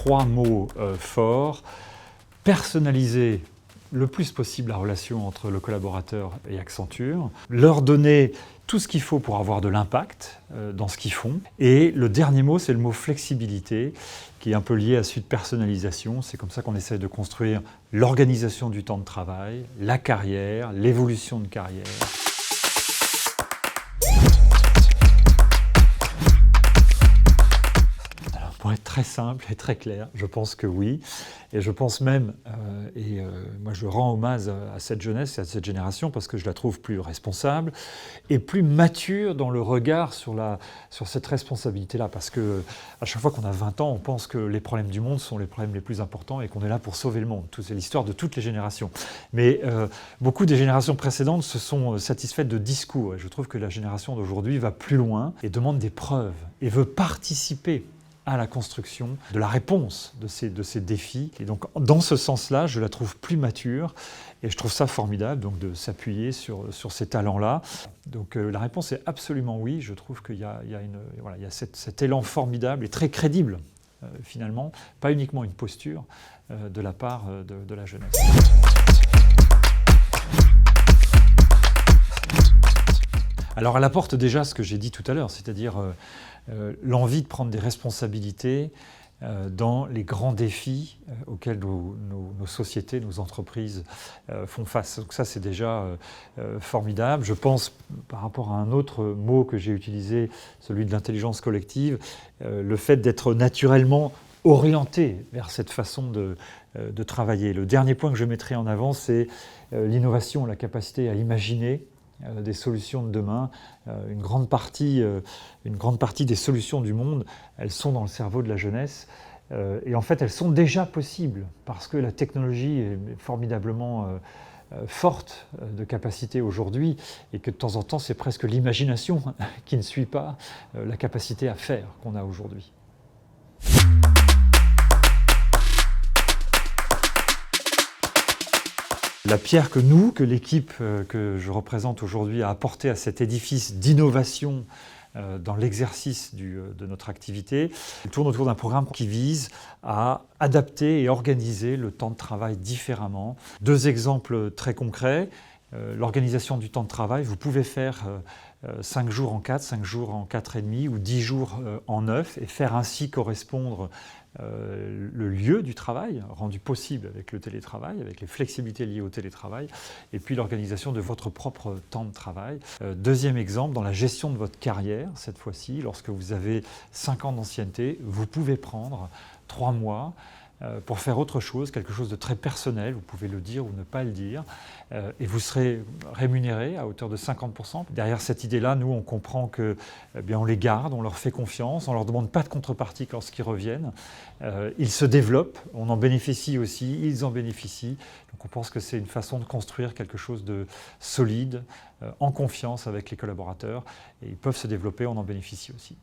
3 mots forts. Personnaliser le plus possible la relation entre le collaborateur et Accenture, leur donner tout ce qu'il faut pour avoir de l'impact dans ce qu'ils font. Et le dernier mot, c'est le mot flexibilité, qui est un peu lié à celui de personnalisation. C'est comme ça qu'on essaie de construire l'organisation du temps de travail, la carrière, l'évolution de carrière. Pour être très simple et très clair, je pense que oui. Et je pense même, moi je rends hommage à cette jeunesse et à cette génération parce que je la trouve plus responsable et plus mature dans le regard sur cette responsabilité-là. Parce que à chaque fois qu'on a 20 ans, on pense que les problèmes du monde sont les problèmes les plus importants et qu'on est là pour sauver le monde. C'est l'histoire de toutes les générations. Mais beaucoup des générations précédentes se sont satisfaites de discours. Et je trouve que la génération d'aujourd'hui va plus loin et demande des preuves et veut participer à la construction de la réponse de ces défis. Et donc, dans ce sens-là, je la trouve plus mature et je trouve ça formidable donc, de s'appuyer sur ces talents-là. Donc, la réponse est absolument oui. Je trouve qu'il y a cet élan formidable et très crédible, finalement, pas uniquement une posture de la part de la jeunesse. Alors elle apporte déjà ce que j'ai dit tout à l'heure, c'est-à-dire l'envie de prendre des responsabilités dans les grands défis auxquels nos sociétés, nos entreprises font face. Donc ça c'est déjà formidable. Je pense, par rapport à un autre mot que j'ai utilisé, celui de l'intelligence collective, le fait d'être naturellement orienté vers cette façon de travailler. Le dernier point que je mettrai en avant, c'est l'innovation, la capacité à imaginer des solutions de demain. Une grande partie des solutions du monde, elles sont dans le cerveau de la jeunesse. Et en fait, elles sont déjà possibles parce que la technologie est formidablement forte de capacité aujourd'hui et que de temps en temps, c'est presque l'imagination qui ne suit pas la capacité à faire qu'on a aujourd'hui. La pierre que l'équipe que je représente aujourd'hui a apportée à cet édifice d'innovation dans l'exercice de notre activité, elle tourne autour d'un programme qui vise à adapter et organiser le temps de travail différemment. 2 exemples très concrets. L'organisation du temps de travail, vous pouvez faire 5 jours en 4, 5 jours en 4,5 ou 10 jours en 9 et faire ainsi correspondre le lieu du travail, rendu possible avec le télétravail, avec les flexibilités liées au télétravail, et puis l'organisation de votre propre temps de travail. Deuxième exemple, dans la gestion de votre carrière, cette fois-ci, lorsque vous avez 5 ans d'ancienneté, vous pouvez prendre 3 mois pour faire autre chose, quelque chose de très personnel, vous pouvez le dire ou ne pas le dire, et vous serez rémunéré à hauteur de 50%. Derrière cette idée-là, nous, on comprend que, on les garde, on leur fait confiance, on ne leur demande pas de contrepartie lorsqu'ils reviennent. Ils se développent, on en bénéficie aussi, ils en bénéficient. Donc on pense que c'est une façon de construire quelque chose de solide, en confiance avec les collaborateurs, et ils peuvent se développer, on en bénéficie aussi.